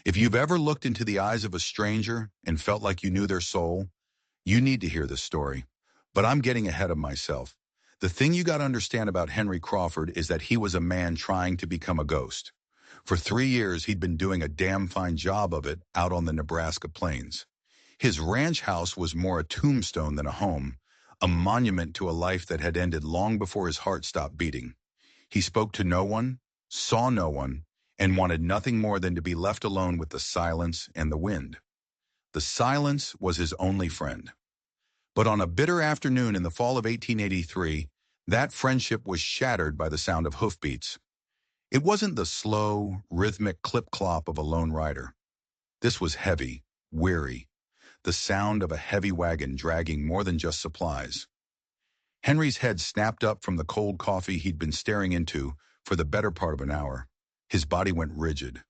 If you've ever looked into the eyes of a stranger and felt like you knew their soul, you need to hear this story. But I'm getting ahead of myself. The thing you got to understand about Henry Crawford is that he was a man trying to become a ghost. For 3 years, he'd been doing a damn fine job of it out on the Nebraska plains. His ranch house was more a tombstone than a home, a monument to a life that had ended long before his heart stopped beating. He spoke to no one, saw no one, and wanted nothing more than to be left alone with the silence and the wind. The silence was his only friend. But on a bitter afternoon in the fall of 1883, that friendship was shattered by the sound of hoofbeats. It wasn't the slow, rhythmic clip-clop of a lone rider. This was heavy, weary, the sound of a heavy wagon dragging more than just supplies. Henry's head snapped up from the cold coffee he'd been staring into for the better part of an hour. His body went rigid.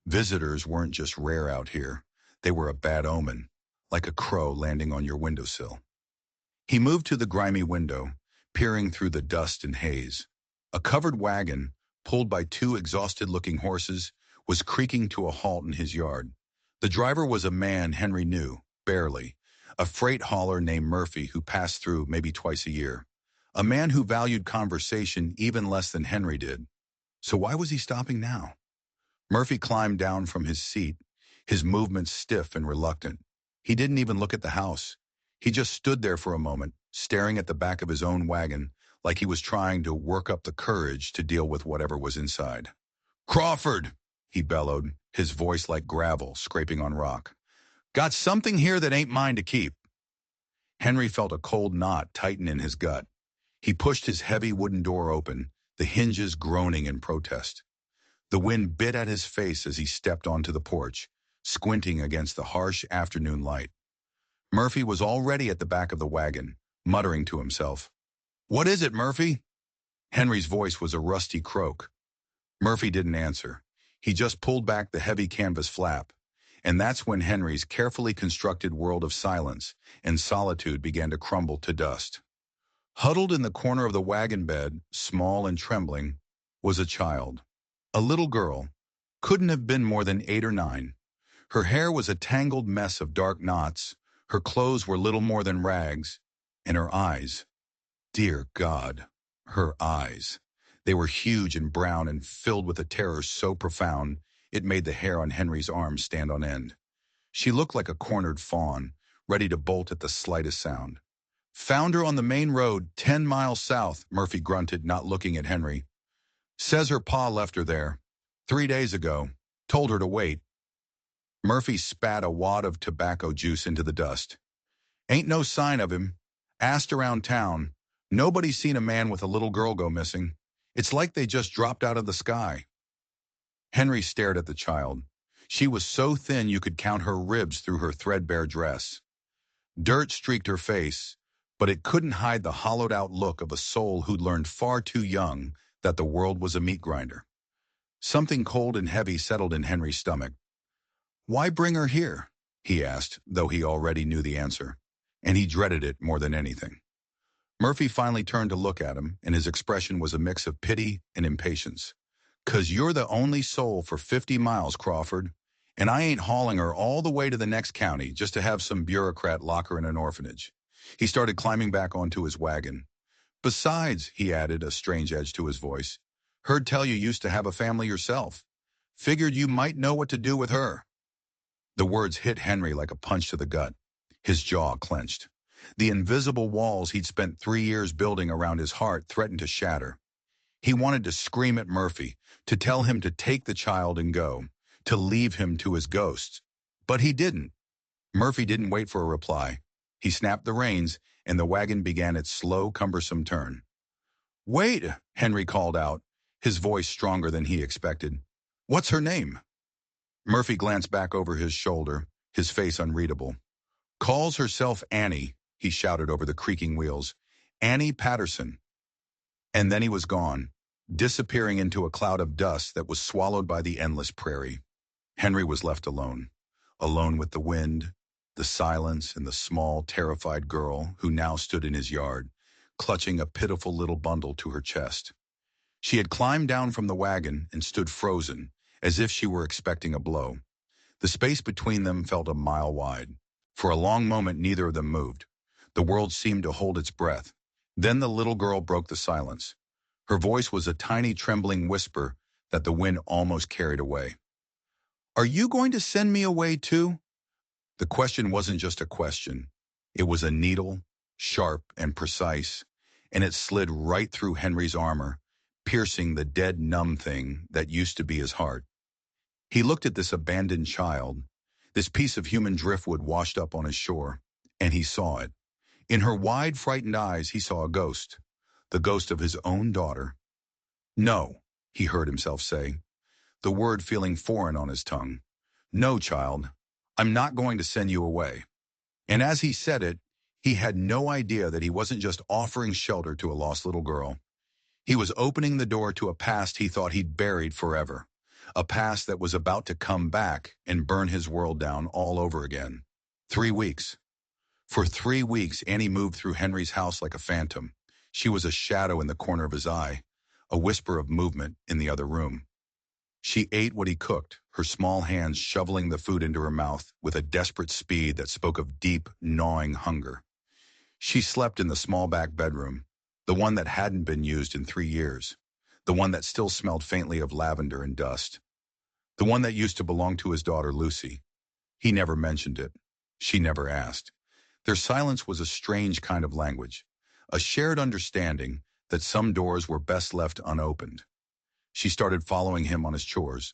Visitors weren't just rare out here. They were a bad omen, like a crow landing on your windowsill. He moved to the grimy window, peering through the dust and haze. A covered wagon, pulled by two exhausted-looking horses, was creaking to a halt in his yard. The driver was a man Henry knew, barely, a freight hauler named Murphy who passed through maybe twice a year. A man who valued conversation even less than Henry did. So why was he stopping now? Murphy climbed down from his seat, his movements stiff and reluctant. He didn't even look at the house. He just stood there for a moment, staring at the back of his own wagon, like he was trying to work up the courage to deal with whatever was inside. "Crawford!" he bellowed, his voice like gravel scraping on rock. "Got something here that ain't mine to keep." Henry felt a cold knot tighten in his gut. He pushed his heavy wooden door open, the hinges groaning in protest. The wind bit at his face as he stepped onto the porch, squinting against the harsh afternoon light. Murphy was already at the back of the wagon, muttering to himself. "What is it, Murphy?" Henry's voice was a rusty croak. Murphy didn't answer. He just pulled back the heavy canvas flap, and that's when Henry's carefully constructed world of silence and solitude began to crumble to dust. Huddled in the corner of the wagon bed, small and trembling, was a child. A little girl. Couldn't have been more than 8 or 9. Her hair was a tangled mess of dark knots, her clothes were little more than rags, and her eyes. Dear God, her eyes. They were huge and brown and filled with a terror so profound it made the hair on Henry's arms stand on end. She looked like a cornered fawn, ready to bolt at the slightest sound. "Found her on the main road, 10 miles south," Murphy grunted, not looking at Henry. "Says her pa left her there. 3 days ago. Told her to wait." Murphy spat a wad of tobacco juice into the dust. "Ain't no sign of him. Asked around town. Nobody's seen a man with a little girl go missing. It's like they just dropped out of the sky." Henry stared at the child. She was so thin you could count her ribs through her threadbare dress. Dirt streaked her face, but it couldn't hide the hollowed-out look of a soul who'd learned far too young that the world was a meat grinder. Something cold and heavy settled in Henry's stomach. "Why bring her here?" he asked, though he already knew the answer, and he dreaded it more than anything. Murphy finally turned to look at him, and his expression was a mix of pity and impatience. "'Cause you're the only soul for 50 miles, Crawford, and I ain't hauling her all the way to the next county just to have some bureaucrat lock her in an orphanage." He started climbing back onto his wagon. "Besides," he added, a strange edge to his voice, "heard tell you used to have a family yourself. Figured you might know what to do with her." The words hit Henry like a punch to the gut. His jaw clenched. The invisible walls he'd spent 3 years building around his heart threatened to shatter. He wanted to scream at Murphy, to tell him to take the child and go, to leave him to his ghosts. But he didn't. Murphy didn't wait for a reply. He snapped the reins, and the wagon began its slow, cumbersome turn. "Wait," Henry called out, his voice stronger than he expected. "What's her name?" Murphy glanced back over his shoulder, his face unreadable. "Calls herself Annie," he shouted over the creaking wheels. "Annie Patterson." And then he was gone, disappearing into a cloud of dust that was swallowed by the endless prairie. Henry was left alone. Alone with the wind, the silence, and the small, terrified girl who now stood in his yard, clutching a pitiful little bundle to her chest. She had climbed down from the wagon and stood frozen, as if she were expecting a blow. The space between them felt a mile wide. For a long moment, neither of them moved. The world seemed to hold its breath. Then the little girl broke the silence. Her voice was a tiny trembling whisper that the wind almost carried away. "Are you going to send me away too?" The question wasn't just a question. It was a needle, sharp and precise, and it slid right through Henry's armor, piercing the dead, numb thing that used to be his heart. He looked at this abandoned child, this piece of human driftwood washed up on his shore, and he saw it. In her wide, frightened eyes, he saw a ghost, the ghost of his own daughter. "No," he heard himself say, the word feeling foreign on his tongue. "No, child, I'm not going to send you away." And as he said it, he had no idea that he wasn't just offering shelter to a lost little girl. He was opening the door to a past he thought he'd buried forever, a past that was about to come back and burn his world down all over again. 3 weeks. For 3 weeks, Annie moved through Henry's house like a phantom. She was a shadow in the corner of his eye, a whisper of movement in the other room. She ate what he cooked, her small hands shoveling the food into her mouth with a desperate speed that spoke of deep, gnawing hunger. She slept in the small back bedroom, the one that hadn't been used in 3 years, the one that still smelled faintly of lavender and dust, the one that used to belong to his daughter Lucy. He never mentioned it. She never asked. Their silence was a strange kind of language, a shared understanding that some doors were best left unopened. She started following him on his chores.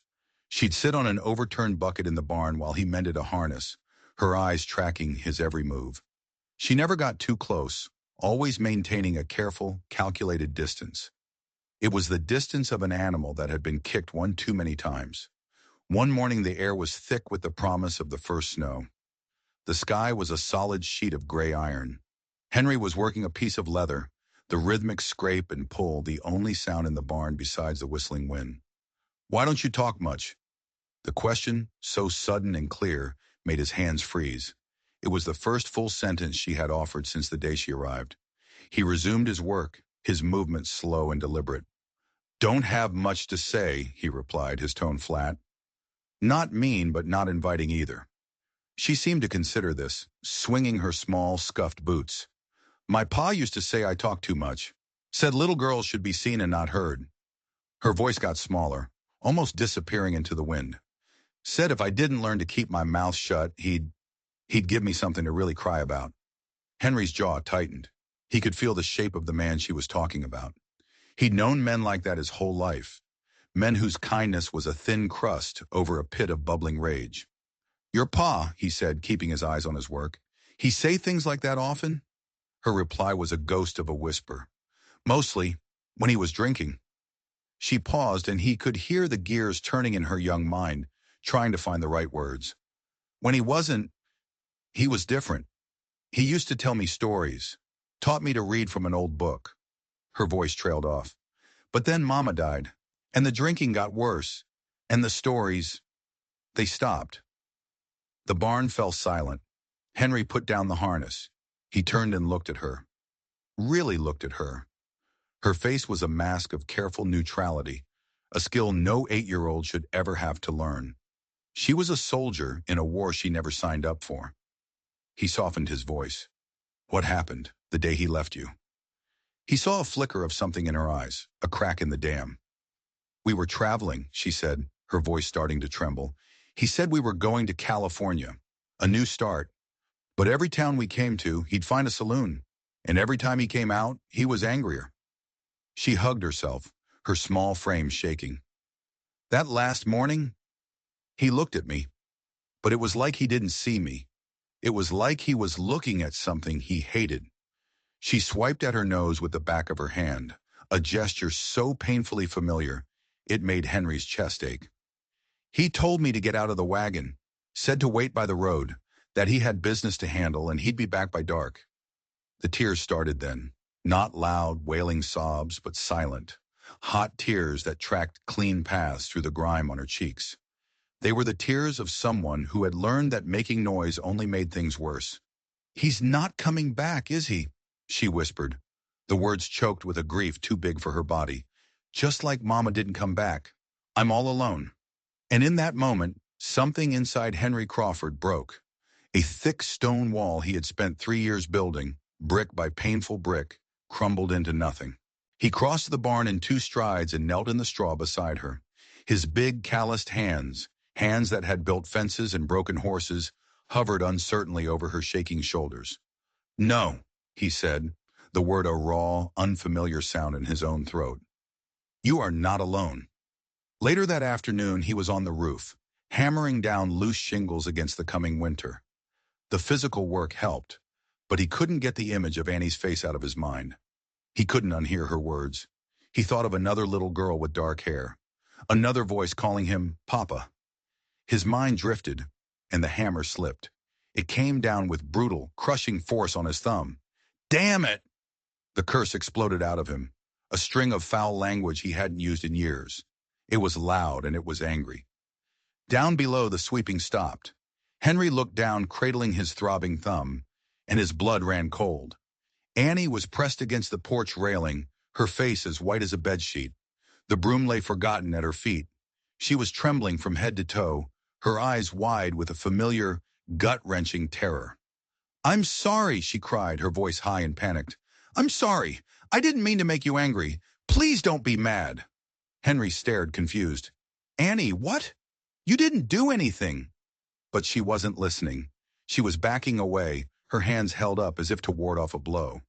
She'd sit on an overturned bucket in the barn while he mended a harness, her eyes tracking his every move. She never got too close, always maintaining a careful, calculated distance. It was the distance of an animal that had been kicked one too many times. One morning the air was thick with the promise of the first snow. The sky was a solid sheet of gray iron. Henry was working a piece of leather, the rhythmic scrape and pull the only sound in the barn besides the whistling wind. "Why don't you talk much?" The question, so sudden and clear, made his hands freeze. It was the first full sentence she had offered since the day she arrived. He resumed his work, his movements slow and deliberate. "Don't have much to say," he replied, his tone flat. Not mean, but not inviting either. She seemed to consider this, swinging her small, scuffed boots. "My pa used to say I talk too much. Said little girls should be seen and not heard." Her voice got smaller, almost disappearing into the wind. "Said if I didn't learn to keep my mouth shut, he'd give me something to really cry about." Henry's jaw tightened. He could feel the shape of the man she was talking about. He'd known men like that his whole life, men whose kindness was a thin crust over a pit of bubbling rage. "Your pa," he said, keeping his eyes on his work. "He say things like that often?" Her reply was a ghost of a whisper. "Mostly, when he was drinking." She paused, and he could hear the gears turning in her young mind, trying to find the right words. "When he wasn't, he was different. He used to tell me stories, taught me to read from an old book." Her voice trailed off. "But then Mama died, and the drinking got worse, and the stories, they stopped." The barn fell silent. Henry put down the harness. He turned and looked at her. Really looked at her. Her face was a mask of careful neutrality, a skill no 8-year-old should ever have to learn. She was a soldier in a war she never signed up for. He softened his voice. "What happened the day he left you?" He saw a flicker of something in her eyes, a crack in the dam. "We were traveling," she said, her voice starting to tremble. "He said we were going to California, a new start. But every town we came to, he'd find a saloon. And every time he came out, he was angrier." She hugged herself, her small frame shaking. "That last morning, he looked at me, but it was like he didn't see me. It was like he was looking at something he hated." She swiped at her nose with the back of her hand, a gesture so painfully familiar, it made Henry's chest ache. "He told me to get out of the wagon, said to wait by the road, that he had business to handle and he'd be back by dark." The tears started then, not loud, wailing sobs, but silent, hot tears that tracked clean paths through the grime on her cheeks. They were the tears of someone who had learned that making noise only made things worse. "He's not coming back, is he?" she whispered, the words choked with a grief too big for her body. "Just like Mama didn't come back. I'm all alone." And in that moment, Something inside Henry Crawford broke. A thick stone wall he had spent 3 years building, brick by painful brick, crumbled into nothing. He crossed the barn in 2 strides and knelt in the straw beside her. His big, calloused hands, hands that had built fences and broken horses, hovered uncertainly over her shaking shoulders. "No," he said, the word a raw, unfamiliar sound in his own throat. "You are not alone." Later that afternoon, he was on the roof, hammering down loose shingles against the coming winter. The physical work helped, but he couldn't get the image of Annie's face out of his mind. He couldn't unhear her words. He thought of another little girl with dark hair, another voice calling him Papa. His mind drifted, and the hammer slipped. It came down with brutal, crushing force on his thumb. "Damn it!" The curse exploded out of him, a string of foul language he hadn't used in years. It was loud and it was angry. Down below, the sweeping stopped. Henry looked down, cradling his throbbing thumb, and his blood ran cold. Annie was pressed against the porch railing, her face as white as a bedsheet. The broom lay forgotten at her feet. She was trembling from head to toe, her eyes wide with a familiar, gut-wrenching terror. "I'm sorry," she cried, her voice high and panicked. "I'm sorry. I didn't mean to make you angry. Please don't be mad." Henry stared, confused. "Annie, what? You didn't do anything." But she wasn't listening. She was backing away, her hands held up as if to ward off a blow.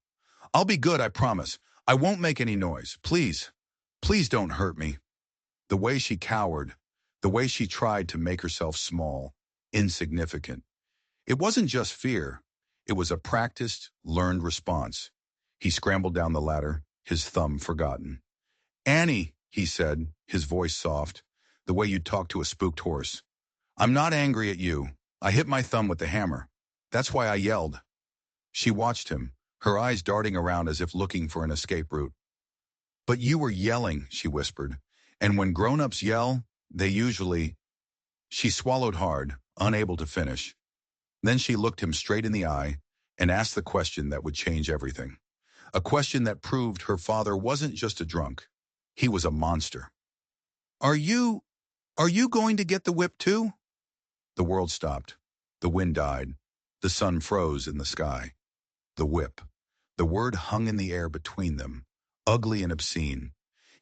"I'll be good, I promise. I won't make any noise. Please, please don't hurt me." The way she cowered, the way she tried to make herself small, insignificant. It wasn't just fear. It was a practiced, learned response. He scrambled down the ladder, his thumb forgotten. "Annie," he said, his voice soft, the way you'd talk to a spooked horse. "I'm not angry at you. I hit my thumb with the hammer. That's why I yelled." She watched him, her eyes darting around as if looking for an escape route. "But you were yelling," she whispered. "And when grown-ups yell, they usually—" She swallowed hard, unable to finish. Then she looked him straight in the eye and asked the question that would change everything. A question that proved her father wasn't just a drunk. He was a monster. Are you going to get the whip too?" The world stopped. The wind died. The sun froze in the sky. The whip. The word hung in the air between them, ugly and obscene.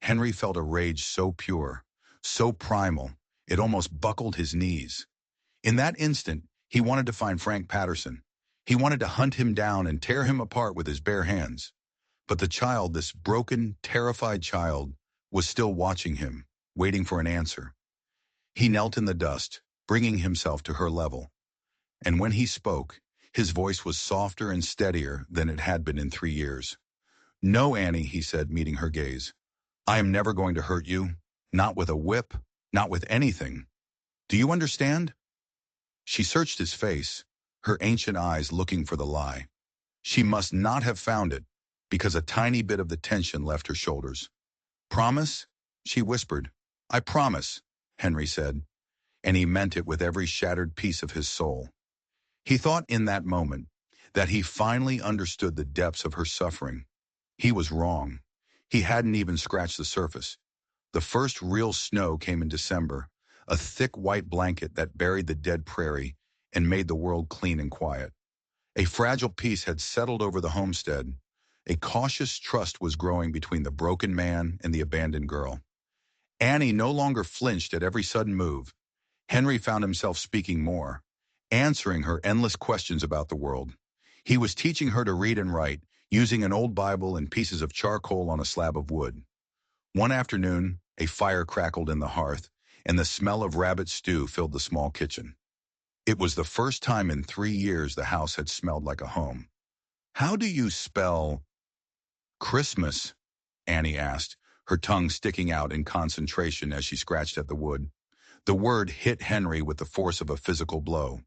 Henry felt a rage so pure, so primal, it almost buckled his knees. In that instant, he wanted to find Frank Patterson. He wanted to hunt him down and tear him apart with his bare hands. But the child, this broken, terrified child, was still watching him, waiting for an answer. He knelt in the dust, bringing himself to her level. And when he spoke, his voice was softer and steadier than it had been in 3 years. "No, Annie," he said, meeting her gaze. "I am never going to hurt you. Not with a whip, not with anything. Do you understand?" She searched his face, her ancient eyes looking for the lie. She must not have found it, because a tiny bit of the tension left her shoulders. "Promise?" she whispered. "I promise," Henry said, and he meant it with every shattered piece of his soul. He thought in that moment that he finally understood the depths of her suffering. He was wrong. He hadn't even scratched the surface. The first real snow came in December, a thick white blanket that buried the dead prairie and made the world clean and quiet. A fragile peace had settled over the homestead. A cautious trust was growing between the broken man and the abandoned girl. Annie no longer flinched at every sudden move. Henry found himself speaking more, answering her endless questions about the world. He was teaching her to read and write, using an old Bible and pieces of charcoal on a slab of wood. One afternoon, a fire crackled in the hearth, and the smell of rabbit stew filled the small kitchen. It was the first time in 3 years the house had smelled like a home. "How do you spell Christmas?" Annie asked, her tongue sticking out in concentration as she scratched at the wood. The word hit Henry with the force of a physical blow.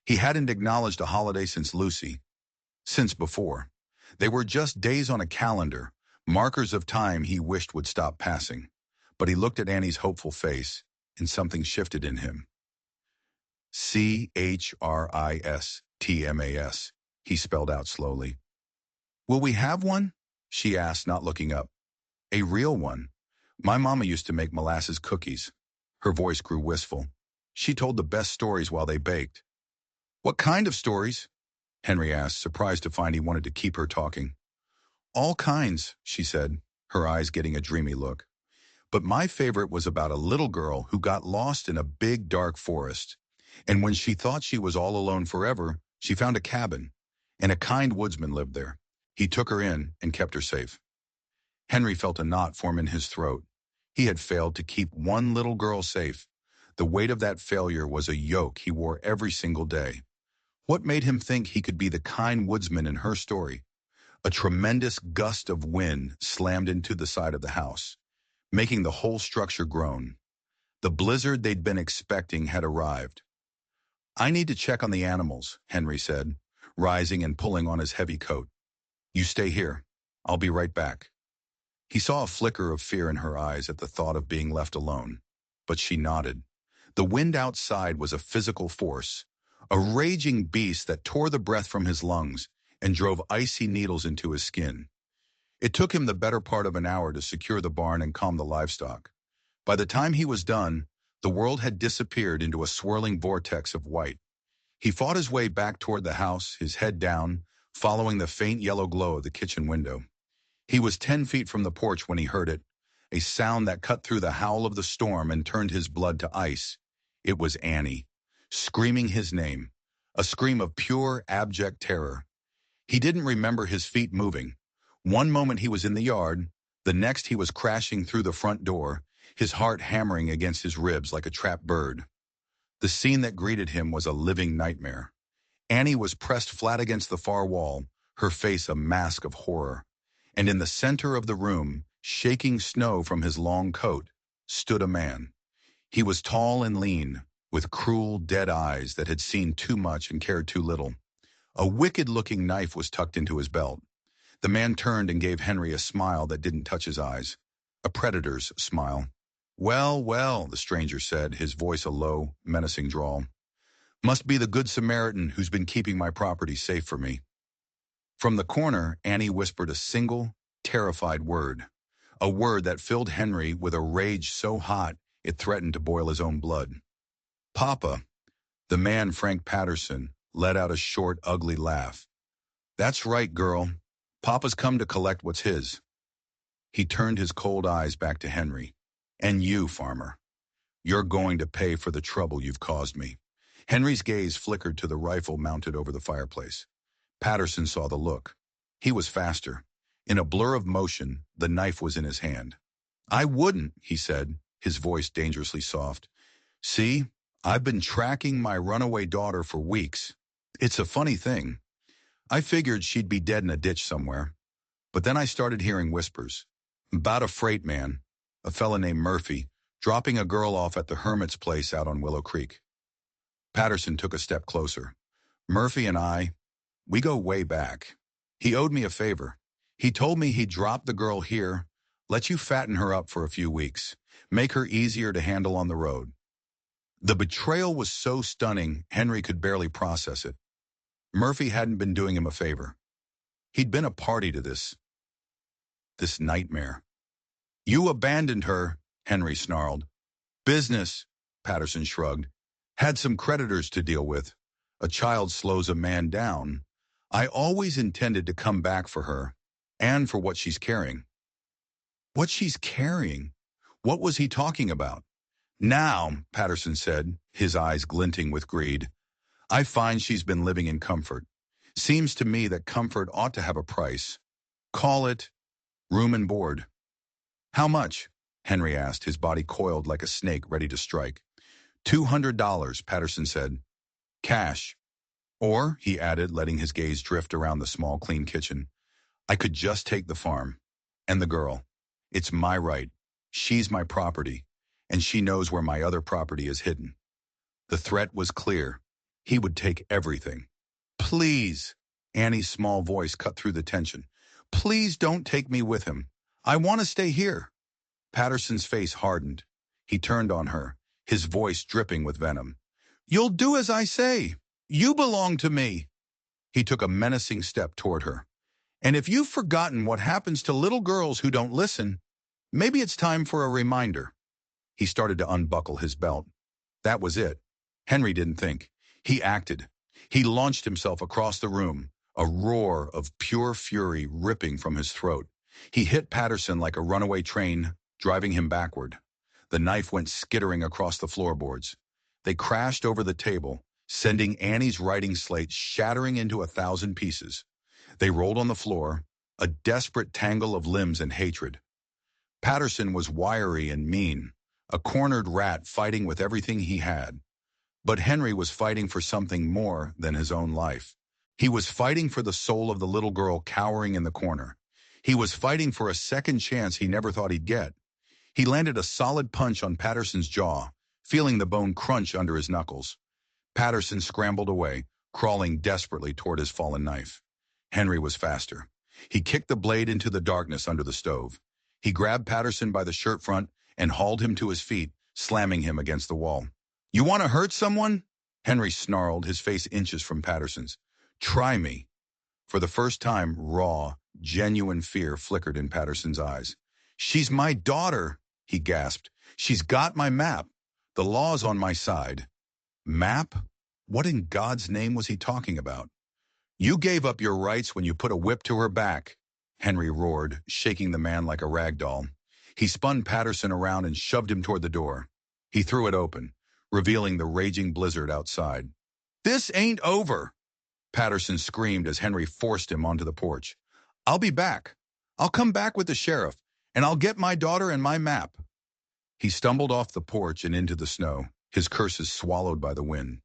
He hadn't acknowledged a holiday since Lucy. Since before. They were just days on a calendar, markers of time he wished would stop passing. But he looked at Annie's hopeful face, and something shifted in him. Christmas, he spelled out slowly. "Will we have one?" she asked, not looking up. "A real one. My mama used to make molasses cookies." Her voice grew wistful. She told the best stories while they baked. What kind of stories? Henry asked, surprised to find he wanted to keep her talking. All kinds, she said, her eyes getting a dreamy look. But my favorite was about a little girl who got lost in a big dark forest. And when she thought she was all alone forever, she found a cabin, and a kind woodsman lived there. He took her in and kept her safe. Henry felt a knot form in his throat. He had failed to keep one little girl safe. The weight of that failure was a yoke he wore every single day. What made him think he could be the kind woodsman in her story? A tremendous gust of wind slammed into the side of the house, making the whole structure groan. The blizzard they'd been expecting had arrived. I need to check on the animals, Henry said, rising and pulling on his heavy coat. You stay here. I'll be right back. He saw a flicker of fear in her eyes at the thought of being left alone, but she nodded. The wind outside was a physical force, a raging beast that tore the breath from his lungs and drove icy needles into his skin. It took him the better part of an hour to secure the barn and calm the livestock. By the time he was done, the world had disappeared into a swirling vortex of white. He fought his way back toward the house, his head down, following the faint yellow glow of the kitchen window. He was 10 feet from the porch when he heard it, a sound that cut through the howl of the storm and turned his blood to ice. It was Annie, screaming his name, a scream of pure, abject terror. He didn't remember his feet moving. One moment he was in the yard, the next he was crashing through the front door, his heart hammering against his ribs like a trapped bird. The scene that greeted him was a living nightmare. Annie was pressed flat against the far wall, her face a mask of horror. And in the center of the room, shaking snow from his long coat, stood a man. He was tall and lean, with cruel, dead eyes that had seen too much and cared too little. A wicked-looking knife was tucked into his belt. The man turned and gave Henry a smile that didn't touch his eyes. A predator's smile. Well, well, the stranger said, his voice a low, menacing drawl. Must be the Good Samaritan who's been keeping my property safe for me. From the corner, Annie whispered a single, terrified word. A word that filled Henry with a rage so hot it threatened to boil his own blood. Papa, the man Frank Patterson, let out a short, ugly laugh. That's right, girl. Papa's come to collect what's his. He turned his cold eyes back to Henry. And you, farmer. You're going to pay for the trouble you've caused me. Henry's gaze flickered to the rifle mounted over the fireplace. Patterson saw the look. He was faster. In a blur of motion, the knife was in his hand. I wouldn't, he said, his voice dangerously soft. See, I've been tracking my runaway daughter for weeks. It's a funny thing. I figured she'd be dead in a ditch somewhere. But then I started hearing whispers. About a freight man, a fella named Murphy, dropping a girl off at the hermit's place out on Willow Creek. Patterson took a step closer. Murphy and we go way back. He owed me a favor. He told me he'd drop the girl here, let you fatten her up for a few weeks, make her easier to handle on the road. The betrayal was so stunning, Henry could barely process it. Murphy hadn't been doing him a favor. He'd been a party to this nightmare. You abandoned her, Henry snarled. Business, Patterson shrugged. Had some creditors to deal with. A child slows a man down. I always intended to come back for her, and for what she's carrying. What she's carrying? What was he talking about? Now, Patterson said, his eyes glinting with greed, I find she's been living in comfort. Seems to me that comfort ought to have a price. Call it room and board. How much? Henry asked, his body coiled like a snake ready to strike. $200, Patterson said. Cash. Or, he added, letting his gaze drift around the small, clean kitchen, I could just take the farm. And the girl. It's my right. She's my property. And she knows where my other property is hidden. The threat was clear. He would take everything. Please, Annie's small voice cut through the tension. Please don't take me with him. I want to stay here. Patterson's face hardened. He turned on her, his voice dripping with venom. You'll do as I say. You belong to me. He took a menacing step toward her. And if you've forgotten what happens to little girls who don't listen, maybe it's time for a reminder. He started to unbuckle his belt. That was it. Henry didn't think. He acted. He launched himself across the room, a roar of pure fury ripping from his throat. He hit Patterson like a runaway train, driving him backward. The knife went skittering across the floorboards. They crashed over the table, sending Annie's writing slate shattering into 1,000 pieces. They rolled on the floor, a desperate tangle of limbs and hatred. Patterson was wiry and mean, a cornered rat fighting with everything he had. But Henry was fighting for something more than his own life. He was fighting for the soul of the little girl cowering in the corner. He was fighting for a second chance he never thought he'd get. He landed a solid punch on Patterson's jaw, feeling the bone crunch under his knuckles. Patterson scrambled away, crawling desperately toward his fallen knife. Henry was faster. He kicked the blade into the darkness under the stove. He grabbed Patterson by the shirt front and hauled him to his feet, slamming him against the wall. "You want to hurt someone?" Henry snarled, his face inches from Patterson's. "Try me." For the first time, raw, genuine fear flickered in Patterson's eyes. "She's my daughter," he gasped. "She's got my map. The law's on my side." Map? What in God's name was he talking about? "You gave up your rights when you put a whip to her back," Henry roared, shaking the man like a rag doll. He spun Patterson around and shoved him toward the door. He threw it open, revealing the raging blizzard outside. "This ain't over!" Patterson screamed as Henry forced him onto the porch. "I'll be back. I'll come back with the sheriff, and I'll get my daughter and my map." He stumbled off the porch and into the snow, his curses swallowed by the wind.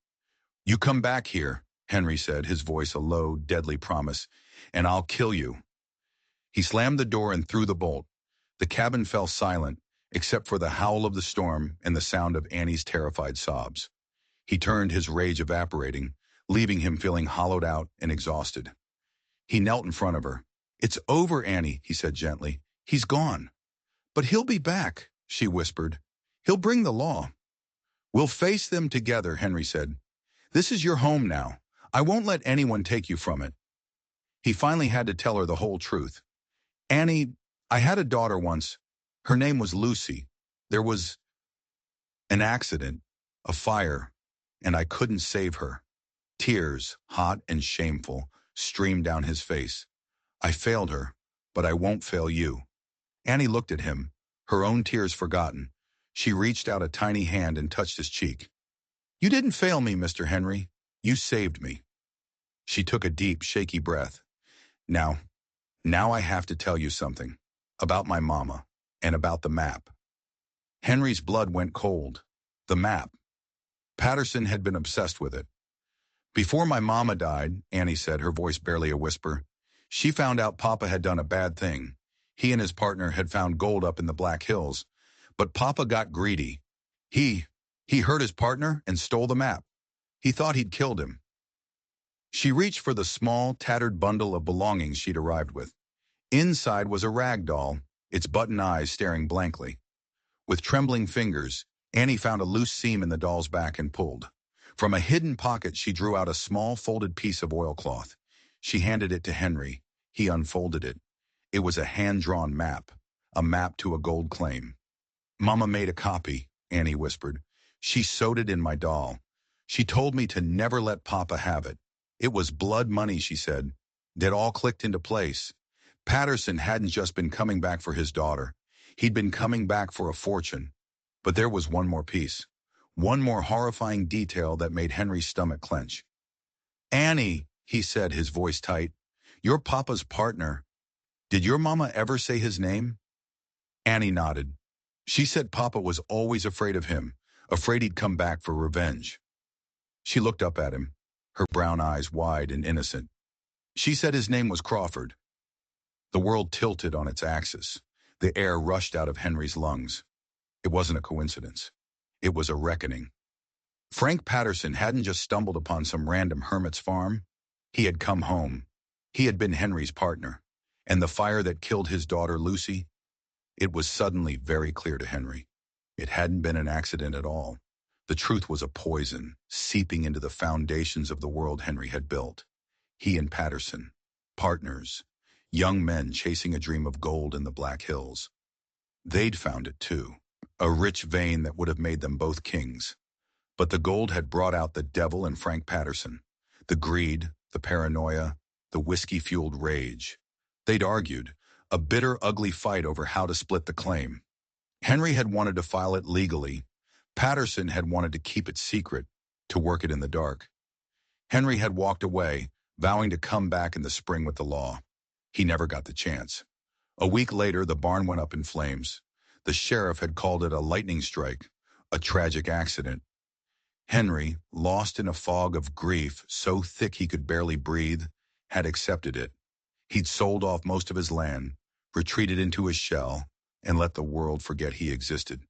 "You come back here," Henry said, his voice a low, deadly promise, "and I'll kill you." He slammed the door and threw the bolt. The cabin fell silent, except for the howl of the storm and the sound of Annie's terrified sobs. He turned, his rage evaporating, leaving him feeling hollowed out and exhausted. He knelt in front of her. "It's over, Annie," he said gently. "He's gone." "But he'll be back," she whispered. "He'll bring the law." "We'll face them together," Henry said. "This is your home now. I won't let anyone take you from it." He finally had to tell her the whole truth. "Annie, I had a daughter once. Her name was Lucy. There was an accident, a fire, and I couldn't save her." Tears, hot and shameful, streamed down his face. "I failed her, but I won't fail you." Annie looked at him, her own tears forgotten. She reached out a tiny hand and touched his cheek. "You didn't fail me, Mr. Henry. You saved me." She took a deep, shaky breath. Now I have to tell you something. About my mama, and about the map." Henry's blood went cold. The map. Patterson had been obsessed with it. "Before my mama died," Annie said, her voice barely a whisper, "she found out Papa had done a bad thing. He and his partner had found gold up in the Black Hills. But Papa got greedy. He hurt his partner and stole the map. He thought he'd killed him." She reached for the small, tattered bundle of belongings she'd arrived with. Inside was a rag doll, its button eyes staring blankly. With trembling fingers, Annie found a loose seam in the doll's back and pulled. From a hidden pocket, she drew out a small folded piece of oilcloth. She handed it to Henry. He unfolded it. It was a hand-drawn map, a map to a gold claim. "Mama made a copy," Annie whispered. "She sewed it in my doll. She told me to never let Papa have it. It was blood money," she said. That all clicked into place. Patterson hadn't just been coming back for his daughter. He'd been coming back for a fortune. But there was one more piece. One more horrifying detail that made Henry's stomach clench. "Annie," he said, his voice tight, "you're Papa's partner. Did your mama ever say his name?" Annie nodded. "She said Papa was always afraid of him, afraid he'd come back for revenge." She looked up at him, her brown eyes wide and innocent. "She said his name was Crawford." The world tilted on its axis. The air rushed out of Henry's lungs. It wasn't a coincidence. It was a reckoning. Frank Patterson hadn't just stumbled upon some random hermit's farm. He had come home. He had been Henry's partner. And the fire that killed his daughter, Lucy, it was suddenly very clear to Henry. It hadn't been an accident at all. The truth was a poison, seeping into the foundations of the world Henry had built. He and Patterson, partners, young men chasing a dream of gold in the Black Hills. They'd found it too, a rich vein that would have made them both kings. But the gold had brought out the devil in Frank Patterson. The greed, the paranoia, the whiskey-fueled rage. They'd argued, a bitter, ugly fight over how to split the claim. Henry had wanted to file it legally. Patterson had wanted to keep it secret, to work it in the dark. Henry had walked away, vowing to come back in the spring with the law. He never got the chance. A week later, the barn went up in flames. The sheriff had called it a lightning strike, a tragic accident. Henry, lost in a fog of grief so thick he could barely breathe, had accepted it. He'd sold off most of his land, retreated into his shell, and let the world forget he existed.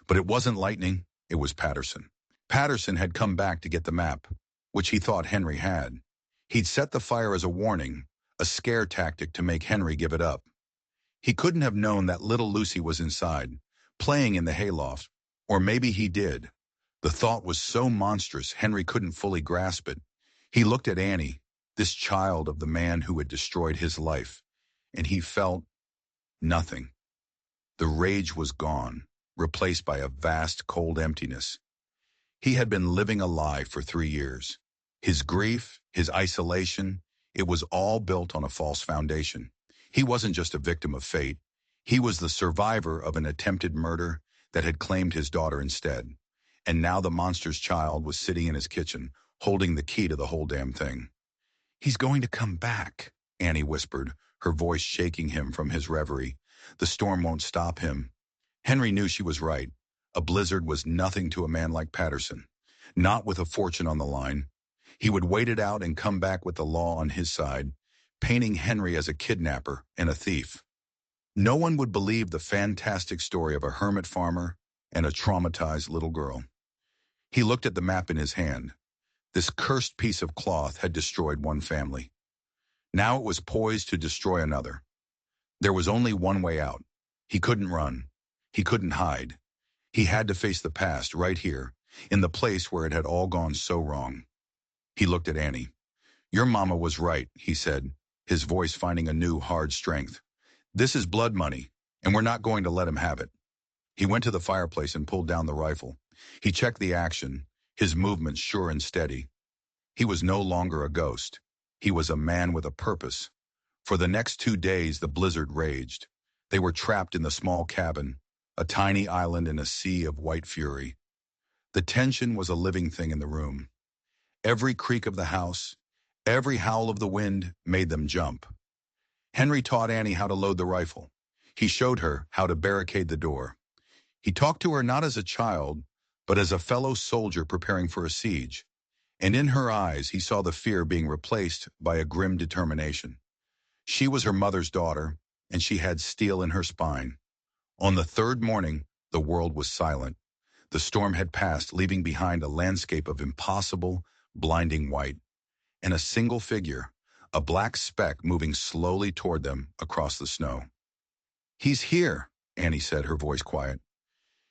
But it wasn't lightning, it was Patterson. Patterson had come back to get the map, which he thought Henry had. He'd set the fire as a warning, a scare tactic to make Henry give it up. He couldn't have known that little Lucy was inside, playing in the hayloft, or maybe he did. The thought was so monstrous Henry couldn't fully grasp it. He looked at Annie, this child of the man who had destroyed his life, and he felt nothing. The rage was gone, replaced by a vast, cold emptiness. He had been living a lie for 3 years. His grief, his isolation, it was all built on a false foundation. He wasn't just a victim of fate. He was the survivor of an attempted murder that had claimed his daughter instead. And now the monster's child was sitting in his kitchen, holding the key to the whole damn thing. "He's going to come back," Annie whispered, her voice shaking him from his reverie. "The storm won't stop him." Henry knew she was right. A blizzard was nothing to a man like Patterson, not with a fortune on the line. He would wait it out and come back with the law on his side, painting Henry as a kidnapper and a thief. No one would believe the fantastic story of a hermit farmer and a traumatized little girl. He looked at the map in his hand. This cursed piece of cloth had destroyed one family. Now it was poised to destroy another. There was only one way out. He couldn't run. He couldn't hide. He had to face the past right here, in the place where it had all gone so wrong. He looked at Annie. "Your mama was right," he said, his voice finding a new, hard strength. "This is blood money, and we're not going to let him have it." He went to the fireplace and pulled down the rifle. He checked the action, his movements sure and steady. He was no longer a ghost. He was a man with a purpose. For the next 2 days, the blizzard raged. They were trapped in the small cabin, a tiny island in a sea of white fury. The tension was a living thing in the room. Every creak of the house, every howl of the wind made them jump. Henry taught Annie how to load the rifle. He showed her how to barricade the door. He talked to her not as a child, but as a fellow soldier preparing for a siege. And in her eyes, he saw the fear being replaced by a grim determination. She was her mother's daughter, and she had steel in her spine. On the 3rd morning, the world was silent. The storm had passed, leaving behind a landscape of impossible, blinding white, and a single figure, a black speck moving slowly toward them across the snow. "He's here," Annie said, her voice quiet.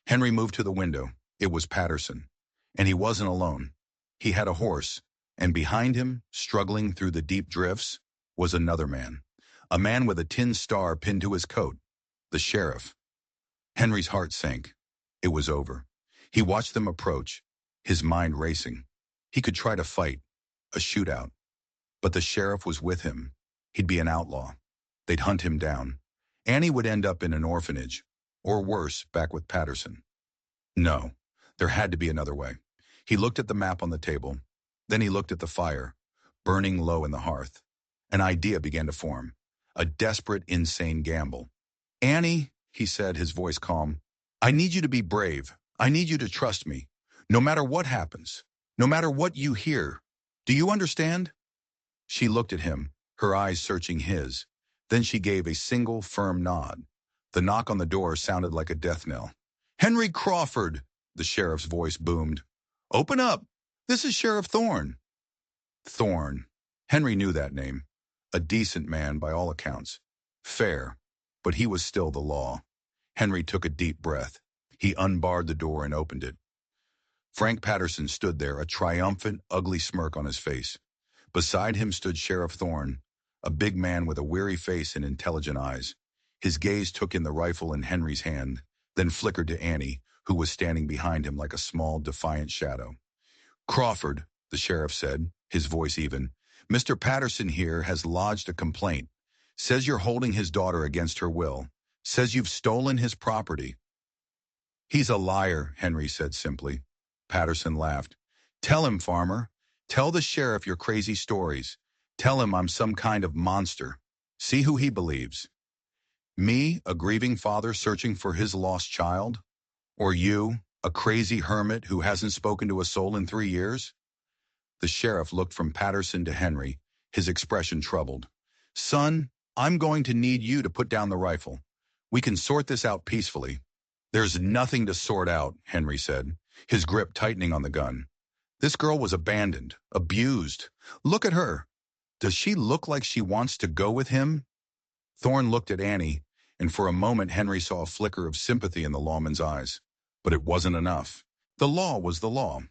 Henry moved to the window. It was Patterson. And he wasn't alone. He had a horse, and behind him, struggling through the deep drifts, was another man. A man with a tin star pinned to his coat. The sheriff. Henry's heart sank. It was over. He watched them approach, his mind racing. He could try to fight, a shootout. But the sheriff was with him. He'd be an outlaw. They'd hunt him down. Annie would end up in an orphanage, or worse, back with Patterson. No, there had to be another way. He looked at the map on the table. Then he looked at the fire, burning low in the hearth. An idea began to form. A desperate, insane gamble. "Annie," he said, his voice calm, "I need you to be brave. I need you to trust me. No matter what happens. No matter what you hear. Do you understand?" She looked at him, her eyes searching his. Then she gave a single, firm nod. The knock on the door sounded like a death knell. "Henry Crawford," the sheriff's voice boomed. "Open up. This is Sheriff Thorne." Thorne. Henry knew that name. A decent man by all accounts. Fair, but he was still the law. Henry took a deep breath. He unbarred the door and opened it. Frank Patterson stood there, a triumphant, ugly smirk on his face. Beside him stood Sheriff Thorne, a big man with a weary face and intelligent eyes. His gaze took in the rifle in Henry's hand, then flickered to Annie, who was standing behind him like a small, defiant shadow. Crawford, the sheriff said, his voice even. Mr. Patterson here has lodged a complaint. Says you're holding his daughter against her will. Says you've stolen his property. He's a liar, Henry said simply. Patterson laughed. Tell him, farmer. Tell the sheriff your crazy stories. Tell him I'm some kind of monster. See who he believes. Me, a grieving father searching for his lost child? Or you, a crazy hermit who hasn't spoken to a soul in 3 years? The sheriff looked from Patterson to Henry, his expression troubled. Son, I'm going to need you to put down the rifle. We can sort this out peacefully. There's nothing to sort out, Henry said, his grip tightening on the gun. This girl was abandoned, abused. Look at her. Does she look like she wants to go with him? Thorne looked at Annie, and for a moment Henry saw a flicker of sympathy in the lawman's eyes. But it wasn't enough. The law was the law.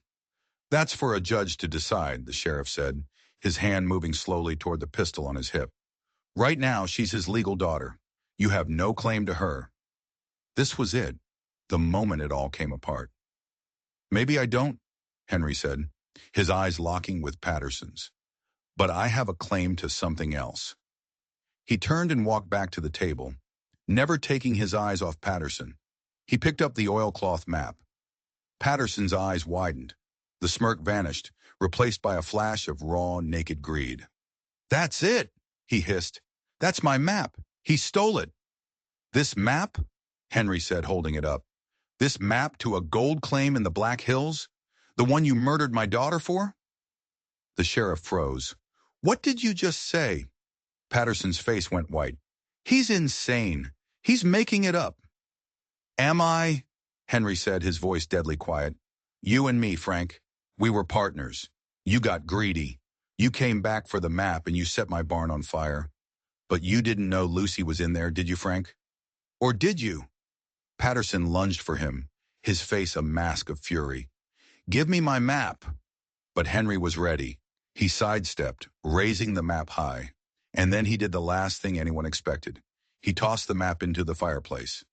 That's for a judge to decide, the sheriff said, his hand moving slowly toward the pistol on his hip. Right now, she's his legal daughter. You have no claim to her. This was it, the moment it all came apart. Maybe I don't, Henry said, his eyes locking with Patterson's. But I have a claim to something else. He turned and walked back to the table, never taking his eyes off Patterson. He picked up the oilcloth map. Patterson's eyes widened. The smirk vanished, replaced by a flash of raw, naked greed. That's it, he hissed. That's my map. He stole it. This map? Henry said, holding it up. This map to a gold claim in the Black Hills? The one you murdered my daughter for? The sheriff froze. What did you just say? Patterson's face went white. He's insane. He's making it up. Am I? Henry said, his voice deadly quiet. You and me, Frank. We were partners. You got greedy. You came back for the map and you set my barn on fire. But you didn't know Lucy was in there, did you, Frank? Or did you? Patterson lunged for him, his face a mask of fury. Give me my map. But Henry was ready. He sidestepped, raising the map high. And then he did the last thing anyone expected. He tossed the map into the fireplace.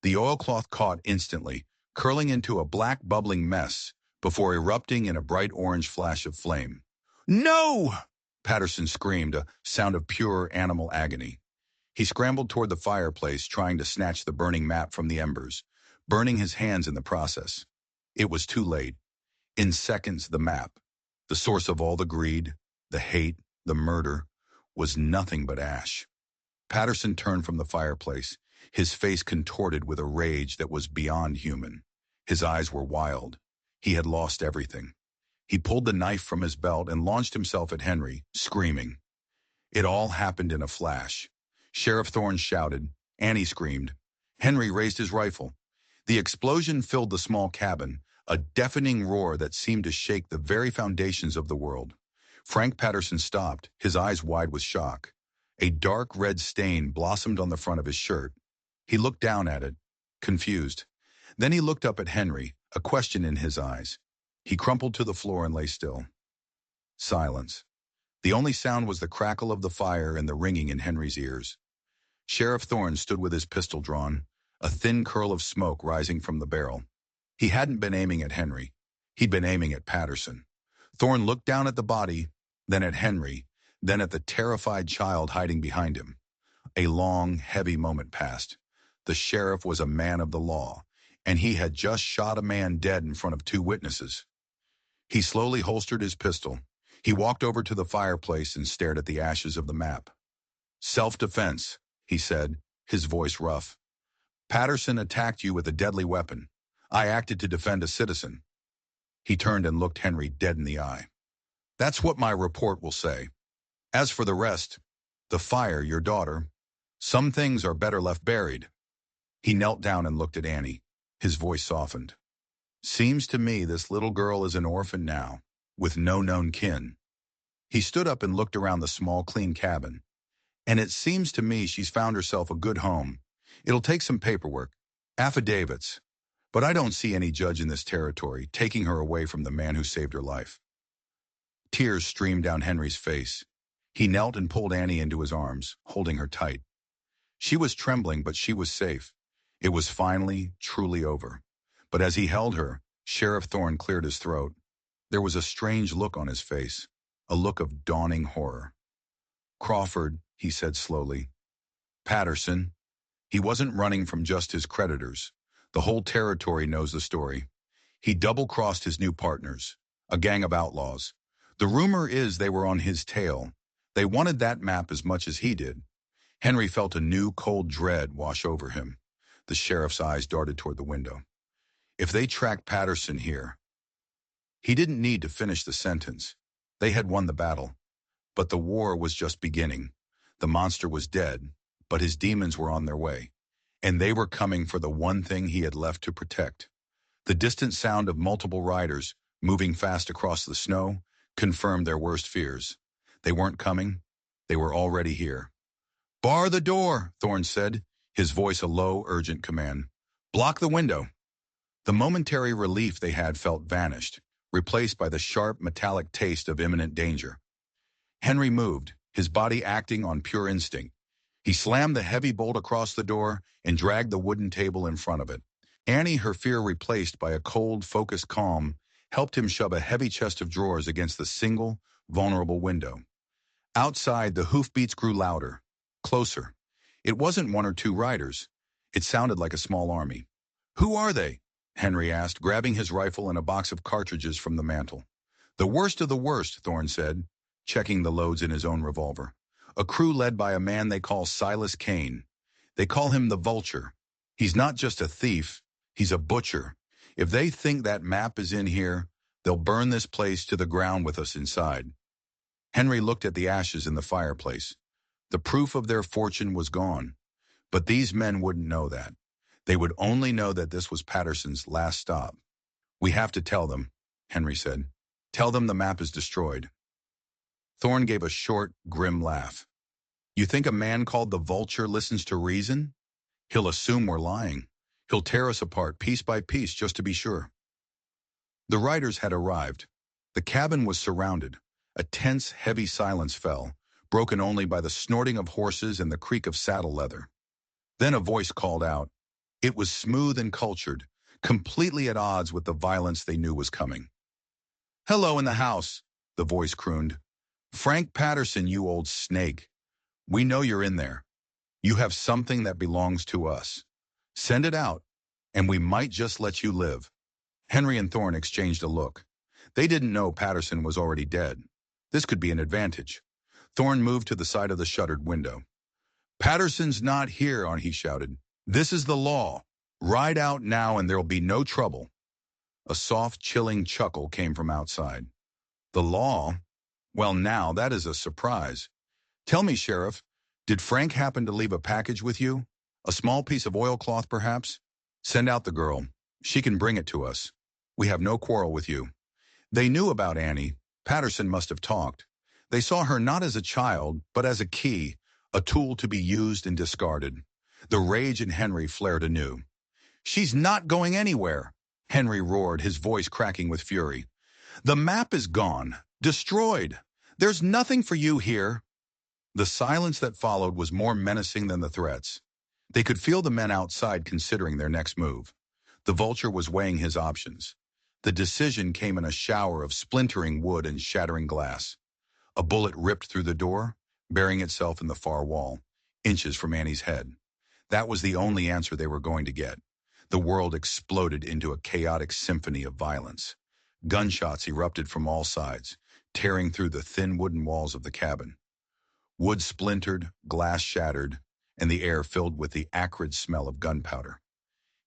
The oilcloth caught instantly, curling into a black bubbling mess before erupting in a bright orange flash of flame. No! Patterson screamed, a sound of pure animal agony. He scrambled toward the fireplace, trying to snatch the burning map from the embers, burning his hands in the process. It was too late. In seconds, the map, the source of all the greed, the hate, the murder, was nothing but ash. Patterson turned from the fireplace, his face contorted with a rage that was beyond human. His eyes were wild. He had lost everything. He pulled the knife from his belt and launched himself at Henry, screaming. It all happened in a flash. Sheriff Thorne shouted. Annie screamed. Henry raised his rifle. The explosion filled the small cabin, a deafening roar that seemed to shake the very foundations of the world. Frank Patterson stopped, his eyes wide with shock. A dark red stain blossomed on the front of his shirt. He looked down at it, confused. Then he looked up at Henry, a question in his eyes. He crumpled to the floor and lay still. Silence. The only sound was the crackle of the fire and the ringing in Henry's ears. Sheriff Thorne stood with his pistol drawn, a thin curl of smoke rising from the barrel. He hadn't been aiming at Henry. He'd been aiming at Patterson. Thorne looked down at the body, then at Henry, then at the terrified child hiding behind him. A long, heavy moment passed. The sheriff was a man of the law, and he had just shot a man dead in front of 2 witnesses. He slowly holstered his pistol. He walked over to the fireplace and stared at the ashes of the map. Self-defense, he said, his voice rough. Patterson attacked you with a deadly weapon. I acted to defend a citizen. He turned and looked Henry dead in the eye. That's what my report will say. As for the rest, the fire, your daughter, some things are better left buried. He knelt down and looked at Annie. His voice softened. Seems to me this little girl is an orphan now, with no known kin. He stood up and looked around the small, clean cabin. And it seems to me she's found herself a good home. It'll take some paperwork, affidavits, but I don't see any judge in this territory taking her away from the man who saved her life. Tears streamed down Henry's face. He knelt and pulled Annie into his arms, holding her tight. She was trembling, but she was safe. It was finally, truly over. But as he held her, Sheriff Thorne cleared his throat. There was a strange look on his face, a look of dawning horror. "Crawford," he said slowly. "Patterson." He wasn't running from just his creditors. The whole territory knows the story. He double-crossed his new partners, a gang of outlaws. The rumor is they were on his tail. They wanted that map as much as he did. Henry felt a new cold dread wash over him. The sheriff's eyes darted toward the window. If they tracked Patterson here, he didn't need to finish the sentence. They had won the battle. But the war was just beginning. The monster was dead, but his demons were on their way. And they were coming for the one thing he had left to protect. The distant sound of multiple riders, moving fast across the snow, confirmed their worst fears. They weren't coming. They were already here. "Bar the door," Thorne said, his voice a low, urgent command. "Block the window." The momentary relief they had felt vanished, replaced by the sharp, metallic taste of imminent danger. Henry moved, his body acting on pure instinct. He slammed the heavy bolt across the door and dragged the wooden table in front of it. Annie, her fear replaced by a cold, focused calm, helped him shove a heavy chest of drawers against the single, vulnerable window. Outside, the hoofbeats grew louder, closer. It wasn't one or two riders. It sounded like a small army. "Who are they?" Henry asked, grabbing his rifle and a box of cartridges from the mantel. "The worst of the worst," Thorne said, checking the loads in his own revolver. "A crew led by a man they call Silas Kane. They call him the Vulture. He's not just a thief, he's a butcher. If they think that map is in here, they'll burn this place to the ground with us inside." Henry looked at the ashes in the fireplace. The proof of their fortune was gone. But these men wouldn't know that. They would only know that this was Patterson's last stop. "We have to tell them," Henry said. "Tell them the map is destroyed." Thorne gave a short, grim laugh. "You think a man called the Vulture listens to reason? He'll assume we're lying. He'll tear us apart piece by piece just to be sure." The riders had arrived. The cabin was surrounded. A tense, heavy silence fell, broken only by the snorting of horses and the creak of saddle leather. Then a voice called out. It was smooth and cultured, completely at odds with the violence they knew was coming. "Hello in the house," the voice crooned. "Frank Patterson, you old snake. We know you're in there. You have something that belongs to us. Send it out, and we might just let you live." Henry and Thorne exchanged a look. They didn't know Patterson was already dead. This could be an advantage. Thorne moved to the side of the shuttered window. "Patterson's not here," he shouted. "This is the law. Ride out now and there'll be no trouble." A soft, chilling chuckle came from outside. "The law? Well, now, that is a surprise. Tell me, Sheriff, did Frank happen to leave a package with you? A small piece of oilcloth, perhaps? Send out the girl. She can bring it to us. We have no quarrel with you." They knew about Annie. Patterson must have talked. They saw her not as a child, but as a key, a tool to be used and discarded. The rage in Henry flared anew. "She's not going anywhere," Henry roared, his voice cracking with fury. "The map is gone, destroyed. There's nothing for you here." The silence that followed was more menacing than the threats. They could feel the men outside considering their next move. The Vulture was weighing his options. The decision came in a shower of splintering wood and shattering glass. A bullet ripped through the door, burying itself in the far wall, inches from Annie's head. That was the only answer they were going to get. The world exploded into a chaotic symphony of violence. Gunshots erupted from all sides, tearing through the thin wooden walls of the cabin. Wood splintered, glass shattered, and the air filled with the acrid smell of gunpowder.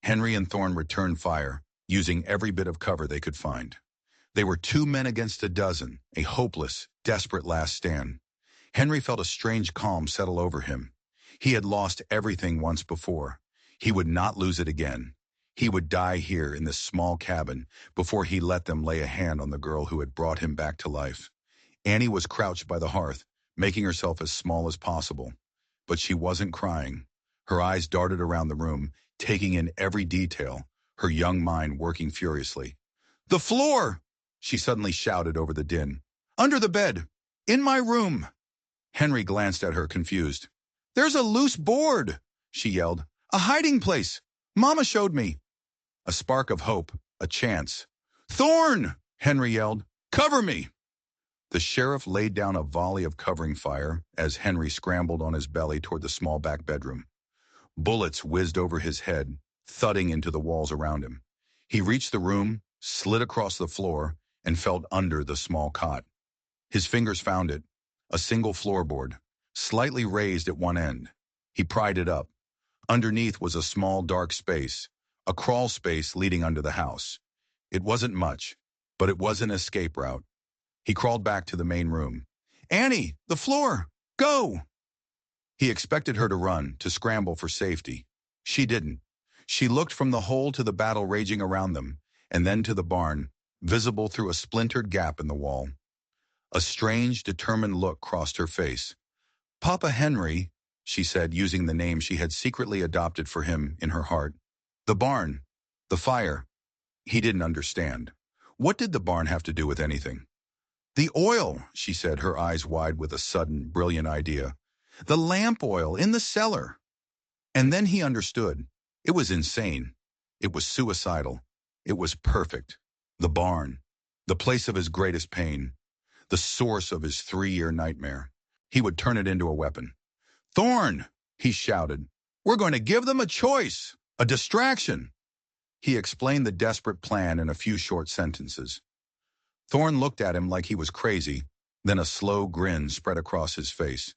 Henry and Thorne returned fire, using every bit of cover they could find. They were 2 men against a dozen, a hopeless, desperate last stand. Henry felt a strange calm settle over him. He had lost everything once before. He would not lose it again. He would die here in this small cabin before he let them lay a hand on the girl who had brought him back to life. Annie was crouched by the hearth, making herself as small as possible. But she wasn't crying. Her eyes darted around the room, taking in every detail, her young mind working furiously. "The floor!" she suddenly shouted over the din. "Under the bed! In my room!" Henry glanced at her, confused. "There's a loose board!" she yelled. "A hiding place! Mama showed me!" A spark of hope, a chance. "Thorne!" Henry yelled. Cover me! The sheriff laid down a volley of covering fire as Henry scrambled on his belly toward the small back bedroom. Bullets whizzed over his head, thudding into the walls around him. He reached the room, slid across the floor, and felt under the small cot. His fingers found it, a single floorboard, slightly raised at one end. He pried it up. Underneath was a small dark space, a crawl space leading under the house. It wasn't much, but it was an escape route. He crawled back to the main room. "Annie, the floor! Go!" He expected her to run, to scramble for safety. She didn't. She looked from the hole to the battle raging around them, and then to the barn, visible through a splintered gap in the wall. A strange, determined look crossed her face. "Papa Henry," she said, using the name she had secretly adopted for him in her heart. "The barn. The fire." He didn't understand. What did the barn have to do with anything? "The oil," she said, her eyes wide with a sudden, brilliant idea. "The lamp oil in the cellar." And then he understood. It was insane. It was suicidal. It was perfect. The barn. The place of his greatest pain. The source of his 3-year nightmare. He would turn it into a weapon. "Thorne!" he shouted. "We're going to give them a choice. A distraction." He explained the desperate plan in a few short sentences. Thorne looked at him like he was crazy, then a slow grin spread across his face.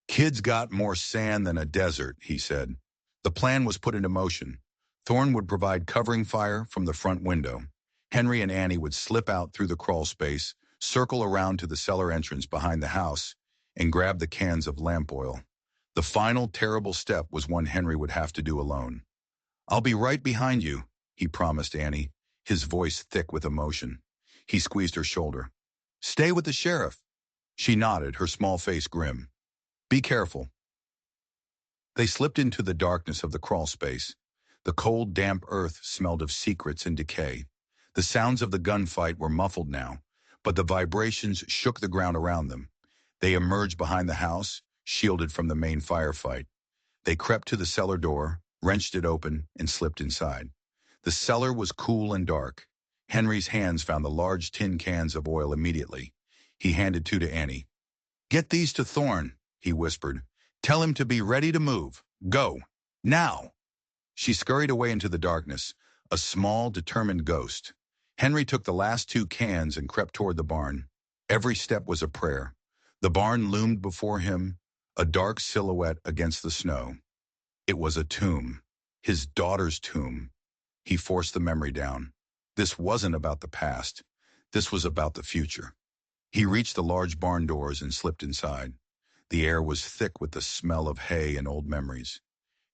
"Kid's got more sand than a desert," he said. The plan was put into motion. Thorne would provide covering fire from the front window. Henry and Annie would slip out through the crawl space, circle around to the cellar entrance behind the house, and grab the cans of lamp oil. The final terrible step was one Henry would have to do alone. "I'll be right behind you," he promised Annie, his voice thick with emotion. He squeezed her shoulder. "Stay with the sheriff." She nodded, her small face grim. "Be careful." They slipped into the darkness of the crawl space. The cold, damp earth smelled of secrets and decay. The sounds of the gunfight were muffled now, but the vibrations shook the ground around them. They emerged behind the house, shielded from the main firefight. They crept to the cellar door, wrenched it open, and slipped inside. The cellar was cool and dark. Henry's hands found the large tin cans of oil immediately. He handed 2 to Annie. "Get these to Thorne," he whispered. "Tell him to be ready to move. Go. Now." She scurried away into the darkness, a small, determined ghost. Henry took the last 2 cans and crept toward the barn. Every step was a prayer. The barn loomed before him, a dark silhouette against the snow. It was a tomb. His daughter's tomb. He forced the memory down. This wasn't about the past. This was about the future. He reached the large barn doors and slipped inside. The air was thick with the smell of hay and old memories.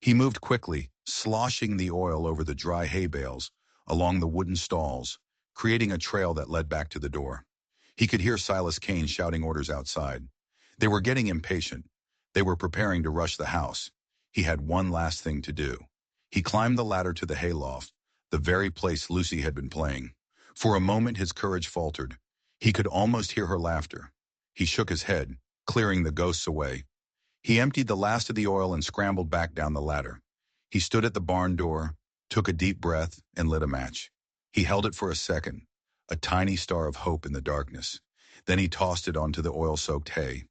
He moved quickly, sloshing the oil over the dry hay bales, along the wooden stalls, creating a trail that led back to the door. He could hear Silas Kane shouting orders outside. They were getting impatient. They were preparing to rush the house. He had one last thing to do. He climbed the ladder to the hayloft, the very place Lucy had been playing. For a moment his courage faltered. He could almost hear her laughter. He shook his head, clearing the ghosts away. He emptied the last of the oil and scrambled back down the ladder. He stood at the barn door, took a deep breath, and lit a match. He held it for a second, a tiny star of hope in the darkness. Then he tossed it onto the oil-soaked hay.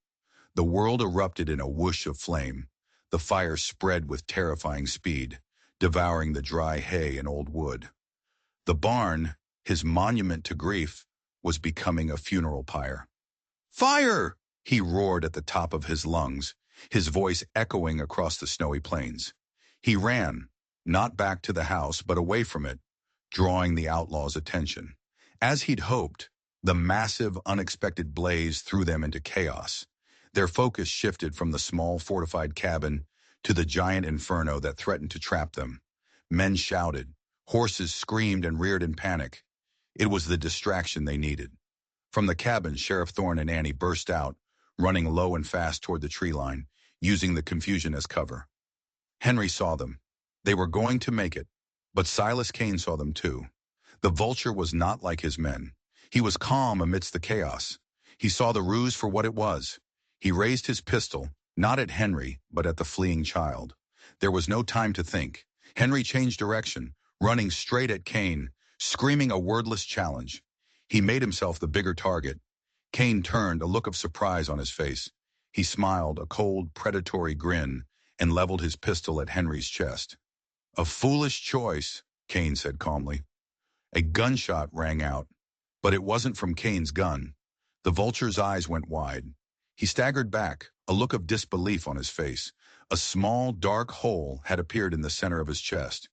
The world erupted in a whoosh of flame. The fire spread with terrifying speed, devouring the dry hay and old wood. The barn, his monument to grief, was becoming a funeral pyre. "Fire!" he roared at the top of his lungs, his voice echoing across the snowy plains. He ran, not back to the house, but away from it, drawing the outlaws' attention. As he'd hoped, the massive, unexpected blaze threw them into chaos. Their focus shifted from the small, fortified cabin to the giant inferno that threatened to trap them. Men shouted. Horses screamed and reared in panic. It was the distraction they needed. From the cabin, Sheriff Thorne and Annie burst out, running low and fast toward the tree line, using the confusion as cover. Henry saw them. They were going to make it, but Silas Kane saw them too. The vulture was not like his men. He was calm amidst the chaos. He saw the ruse for what it was. He raised his pistol, not at Henry, but at the fleeing child. There was no time to think. Henry changed direction, running straight at Kane, screaming a wordless challenge. He made himself the bigger target. Cain turned, a look of surprise on his face. He smiled, a cold, predatory grin, and leveled his pistol at Henry's chest. "A foolish choice," Cain said calmly. A gunshot rang out, but it wasn't from Cain's gun. The vulture's eyes went wide. He staggered back, a look of disbelief on his face. A small, dark hole had appeared in the center of his chest.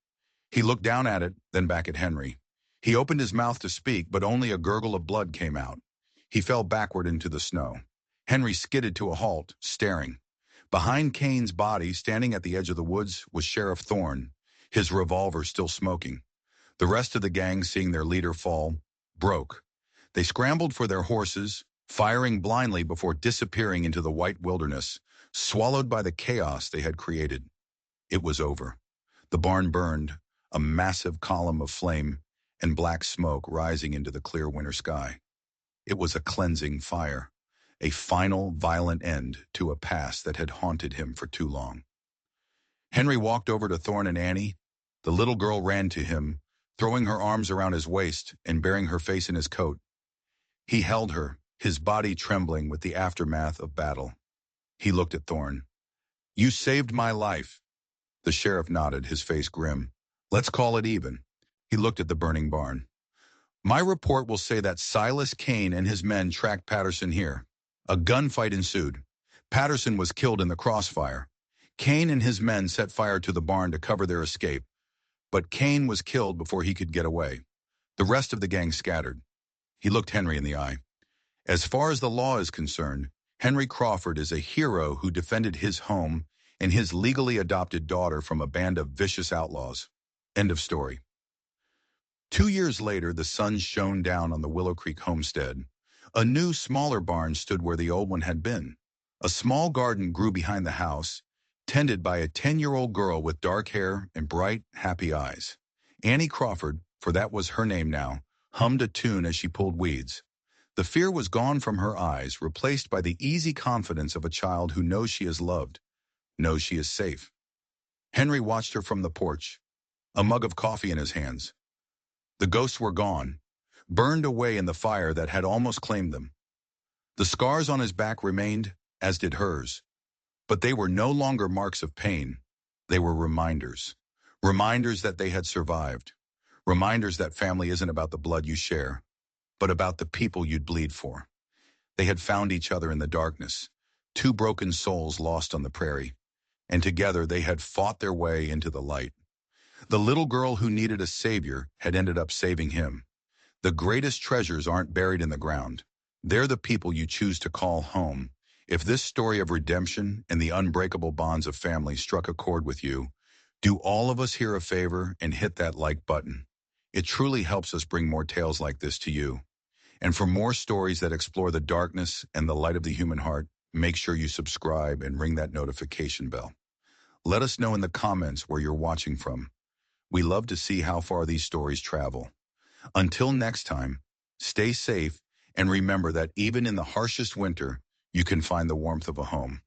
He looked down at it, then back at Henry. He opened his mouth to speak, but only a gurgle of blood came out. He fell backward into the snow. Henry skidded to a halt, staring. Behind Cain's body, standing at the edge of the woods, was Sheriff Thorne, his revolver still smoking. The rest of the gang, seeing their leader fall, broke. They scrambled for their horses, firing blindly before disappearing into the white wilderness, swallowed by the chaos they had created. It was over. The barn burned, a massive column of flame and black smoke rising into the clear winter sky. It was a cleansing fire, a final violent end to a past that had haunted him for too long. Henry walked over to Thorne and Annie. The little girl ran to him, throwing her arms around his waist and burying her face in his coat. He held her, his body trembling with the aftermath of battle. He looked at Thorne. "You saved my life." The sheriff nodded, his face grim. "Let's call it even." He looked at the burning barn. "My report will say that Silas Cain and his men tracked Patterson here. A gunfight ensued. Patterson was killed in the crossfire. Cain and his men set fire to the barn to cover their escape, but Cain was killed before he could get away. The rest of the gang scattered." He looked Henry in the eye. "As far as the law is concerned, Henry Crawford is a hero who defended his home and his legally adopted daughter from a band of vicious outlaws." End of story. 2 years later, the sun shone down on the Willow Creek homestead. A new, smaller barn stood where the old one had been. A small garden grew behind the house, tended by a 10-year-old girl with dark hair and bright, happy eyes. Annie Crawford, for that was her name now, hummed a tune as she pulled weeds. The fear was gone from her eyes, replaced by the easy confidence of a child who knows she is loved, knows she is safe. Henry watched her from the porch, a mug of coffee in his hands. The ghosts were gone, burned away in the fire that had almost claimed them. The scars on his back remained, as did hers. But they were no longer marks of pain. They were reminders. Reminders that they had survived. Reminders that family isn't about the blood you share, but about the people you'd bleed for. They had found each other in the darkness, two broken souls lost on the prairie, and together they had fought their way into the light. The little girl who needed a savior had ended up saving him. The greatest treasures aren't buried in the ground. They're the people you choose to call home. If this story of redemption and the unbreakable bonds of family struck a chord with you, do all of us here a favor and hit that like button. It truly helps us bring more tales like this to you. And for more stories that explore the darkness and the light of the human heart, make sure you subscribe and ring that notification bell. Let us know in the comments where you're watching from. We love to see how far these stories travel. Until next time, stay safe and remember that even in the harshest winter, you can find the warmth of a home.